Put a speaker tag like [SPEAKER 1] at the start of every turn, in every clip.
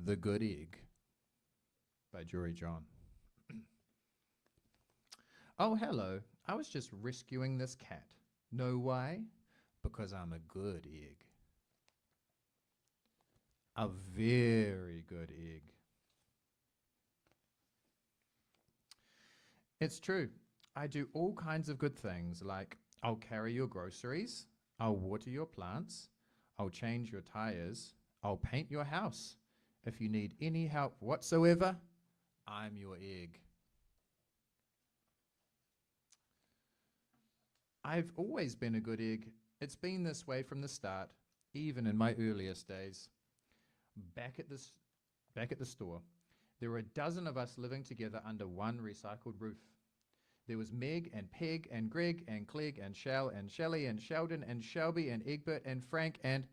[SPEAKER 1] The Good Egg by Jory John. Oh, hello. I was just rescuing this cat. Know why? Because I'm a good egg. A very good egg. It's true. I do all kinds of good things, like I'll carry your groceries, I'll water your plants, I'll change your tires, I'll paint your house. If you need any help whatsoever, I'm your egg. I've always been a good egg. It's been this way from the start, even in my earliest days. Back at the store, there were a dozen of us living together under one recycled roof. There was Meg and Peg and Greg and Clegg and Shell and Shelley and Sheldon and Shelby and Egbert and Frank and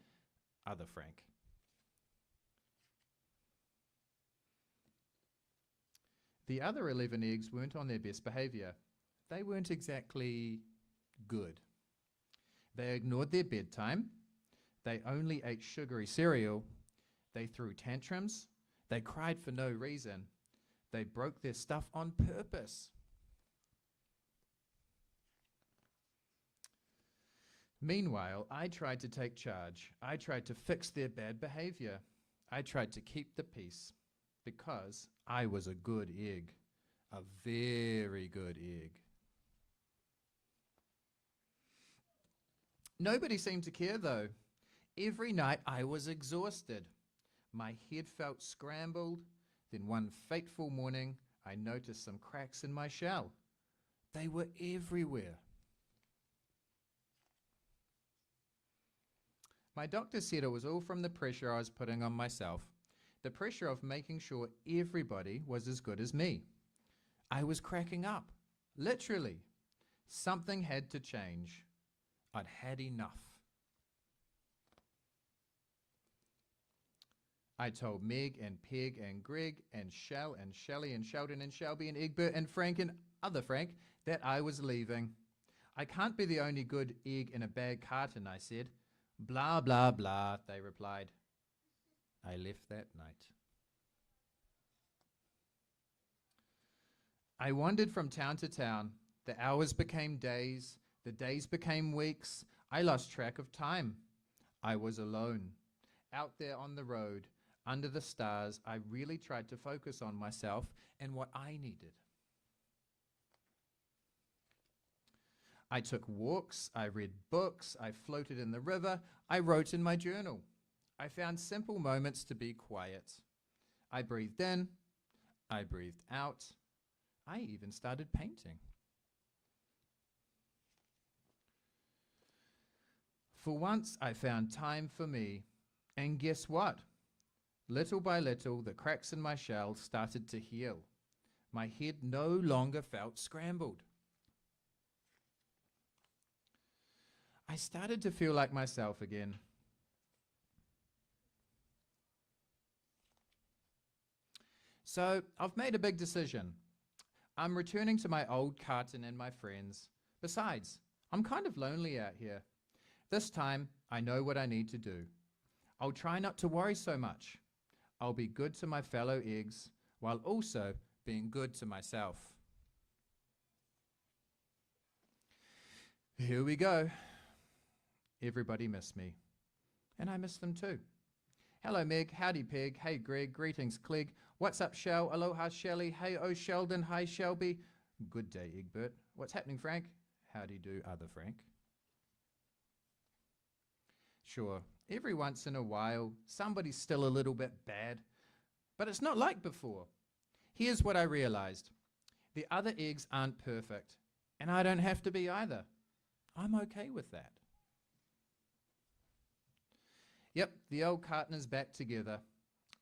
[SPEAKER 1] other Frank. The other 11 eggs weren't on their best behavior. They weren't exactly good. They ignored their bedtime. They only ate sugary cereal. They threw tantrums. They cried for no reason. They broke their stuff on purpose. Meanwhile, I tried to take charge. I tried to fix their bad behavior. I tried to keep the peace because I was a good egg, a very good egg. Nobody seemed to care though. Every night I was exhausted. My head felt scrambled. Then one fateful morning, I noticed some cracks in my shell. They were everywhere. My doctor said it was all from the pressure I was putting on myself, the pressure of making sure everybody was as good as me. I was cracking up, literally. Something had to change. I'd had enough. I told Meg and Peg and Greg and Shell and Shelley and Sheldon and Shelby and Egbert and Frank and other Frank that I was leaving. I can't be the only good egg in a bad carton, I said. Blah, blah, blah, they replied. I left that night. I wandered from town to town. The hours became days. The days became weeks. I lost track of time. I was alone. Out there on the road, under the stars, I really tried to focus on myself and what I needed. I took walks, I read books, I floated in the river, I wrote in my journal. I found simple moments to be quiet. I breathed in, I breathed out. I even started painting. For once, I found time for me. And guess what? Little by little, the cracks in my shell started to heal. My head no longer felt scrambled. I started to feel like myself again. So I've made a big decision. I'm returning to my old carton and my friends. Besides, I'm kind of lonely out here. This time, I know what I need to do. I'll try not to worry so much. I'll be good to my fellow eggs while also being good to myself. Here we go. Everybody missed me, and I miss them too. Hello, Meg. Howdy, Peg. Hey, Greg. Greetings, Clegg. What's up, Shell? Aloha, Shelley. Hey, oh, Sheldon. Hi, Shelby. Good day, Egbert. What's happening, Frank? Howdy do, other Frank. Sure, every once in a while, somebody's still a little bit bad, but it's not like before. Here's what I realized. The other eggs aren't perfect, and I don't have to be either. I'm okay with that. Yep, the old carton is back together.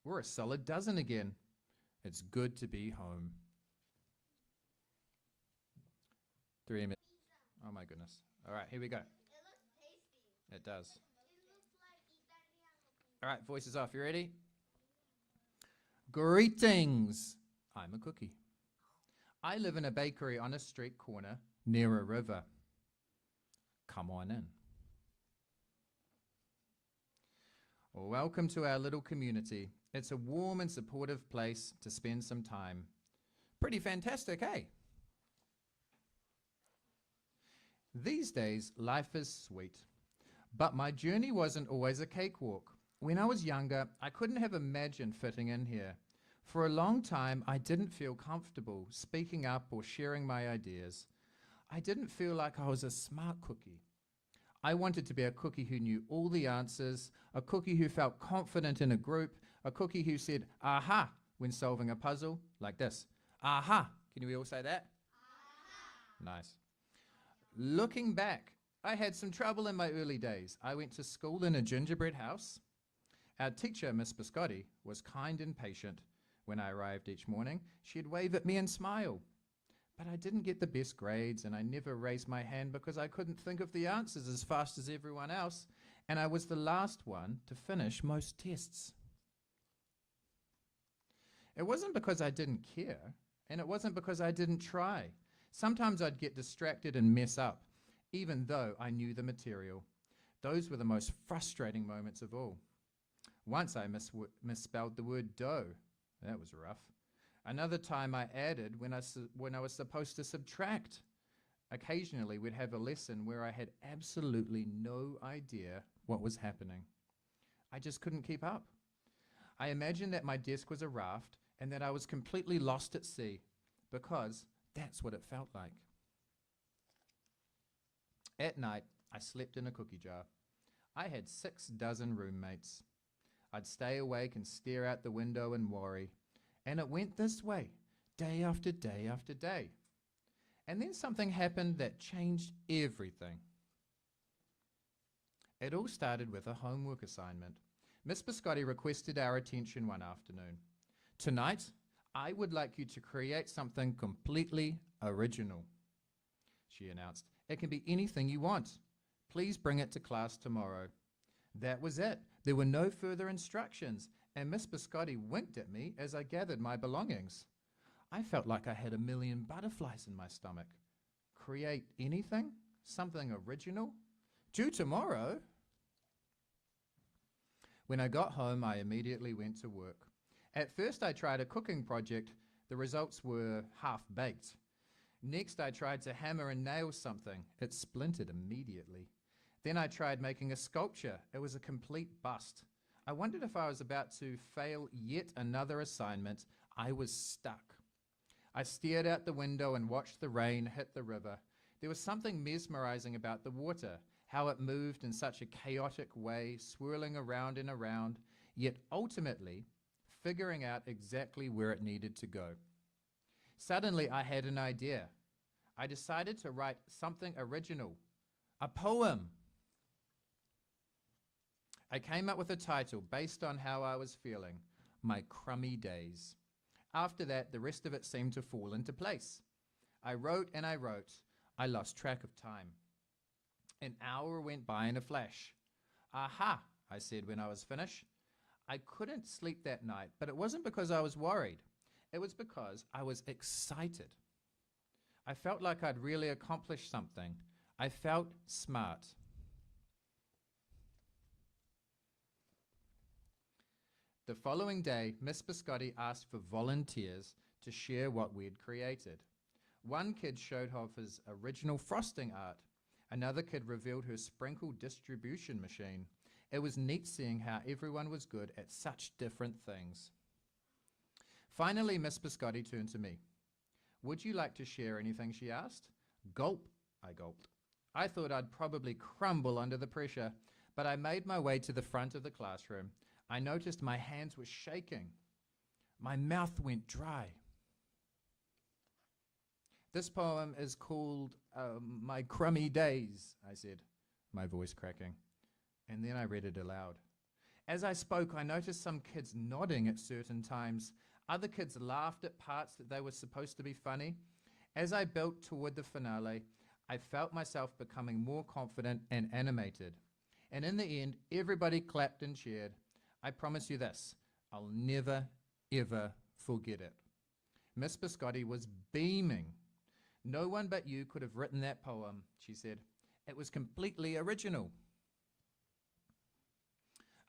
[SPEAKER 1] We're a solid dozen again. It's good to be home. 3 minutes. Oh my goodness. All right, here we go.
[SPEAKER 2] It looks tasty.
[SPEAKER 1] It does.
[SPEAKER 2] It looks like Italiano.
[SPEAKER 1] All right, voices off. You ready? Greetings. I'm a cookie. I live in a bakery on a street corner near a river. Come on in. Welcome to our little community. It's a warm and supportive place to spend some time. Pretty fantastic, eh? These days, life is sweet. But my journey wasn't always a cakewalk. When I was younger, I couldn't have imagined fitting in here. For a long time, I didn't feel comfortable speaking up or sharing my ideas. I didn't feel like I was a smart cookie. I wanted to be a cookie who knew all the answers, a cookie who felt confident in a group, a cookie who said, aha, when solving a puzzle, like this. Aha. Can we all say that? Aha. Nice. Looking back, I had some trouble in my early days. I went to school in a gingerbread house. Our teacher, Miss Biscotti, was kind and patient. When I arrived each morning, she'd wave at me and smile. But I didn't get the best grades, and I never raised my hand because I couldn't think of the answers as fast as everyone else, and I was the last one to finish most tests. It wasn't because I didn't care, and it wasn't because I didn't try. Sometimes I'd get distracted and mess up, even though I knew the material. Those were the most frustrating moments of all. Once I misspelled the word dough. That was rough. Another time I added when I was supposed to subtract. Occasionally we'd have a lesson where I had absolutely no idea what was happening. I just couldn't keep up. I imagined that my desk was a raft and that I was completely lost at sea, because that's what it felt like. At night, I slept in a cookie jar. I had 6 dozen roommates. I'd stay awake and stare out the window and worry. And it went this way, day after day after day. And then something happened that changed everything. It all started with a homework assignment. Miss Biscotti requested our attention one afternoon. Tonight, I would like you to create something completely original, she announced. It can be anything you want. Please bring it to class tomorrow. That was it. There were no further instructions, and Miss Biscotti winked at me as I gathered my belongings. I felt like I had 1,000,000 butterflies in my stomach. Create anything? Something original? Due tomorrow? When I got home, I immediately went to work. At first, I tried a cooking project. The results were half-baked. Next, I tried to hammer and nail something. It splintered immediately. Then I tried making a sculpture. It was a complete bust. I wondered if I was about to fail yet another assignment. I was stuck. I stared out the window and watched the rain hit the river. There was something mesmerizing about the water, how it moved in such a chaotic way, swirling around and around, yet ultimately figuring out exactly where it needed to go. Suddenly, I had an idea. I decided to write something original, a poem. I came up with a title based on how I was feeling, My Crummy Days. After that, the rest of it seemed to fall into place. I wrote and I wrote. I lost track of time. An hour went by in a flash. Aha, I said when I was finished. I couldn't sleep that night, but it wasn't because I was worried. It was because I was excited. I felt like I'd really accomplished something. I felt smart. The following day, Miss Biscotti asked for volunteers to share what we'd created. One kid showed off his original frosting art. Another kid revealed her sprinkle distribution machine. It was neat seeing how everyone was good at such different things. Finally, Miss Biscotti turned to me. Would you like to share anything, she asked. Gulp, I gulped. I thought I'd probably crumble under the pressure, but I made my way to the front of the classroom. I noticed my hands were shaking. My mouth went dry. This poem is called My Crummy Days, I said, my voice cracking. And then I read it aloud. As I spoke, I noticed some kids nodding at certain times. Other kids laughed at parts that they were supposed to be funny. As I built toward the finale, I felt myself becoming more confident and animated. And in the end, everybody clapped and cheered. I promise you this, I'll never, ever forget it. Miss Biscotti was beaming. No one but you could have written that poem, she said. It was completely original.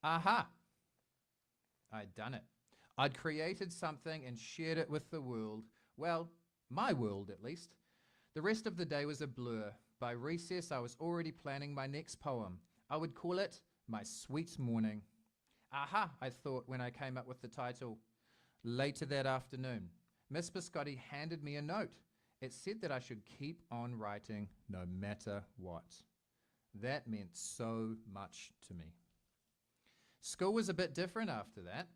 [SPEAKER 1] Aha! I'd done it. I'd created something and shared it with the world. Well, my world at least. The rest of the day was a blur. By recess, I was already planning my next poem. I would call it My Sweet Morning. Aha, I thought when I came up with the title. Later that afternoon, Miss Biscotti handed me a note. It said that I should keep on writing no matter what. That meant so much to me. School was a bit different after that.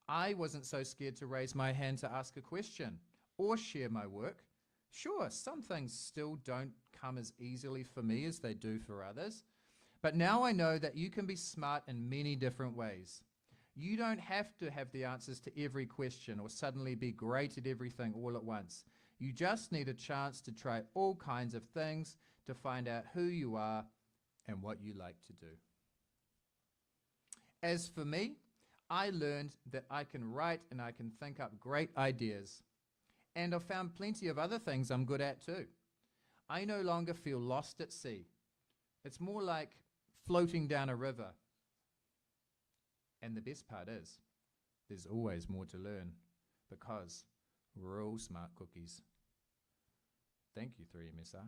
[SPEAKER 1] I wasn't so scared to raise my hand to ask a question or share my work. Sure, some things still don't come as easily for me as they do for others. But now I know that you can be smart in many different ways. You don't have to have the answers to every question or suddenly be great at everything all at once. You just need a chance to try all kinds of things to find out who you are and what you like to do. As for me, I learned that I can write and I can think up great ideas. And I've found plenty of other things I'm good at too. I no longer feel lost at sea. It's more like floating down a river. And the best part is, there's always more to learn because we're all smart cookies. Thank you, 3MSR.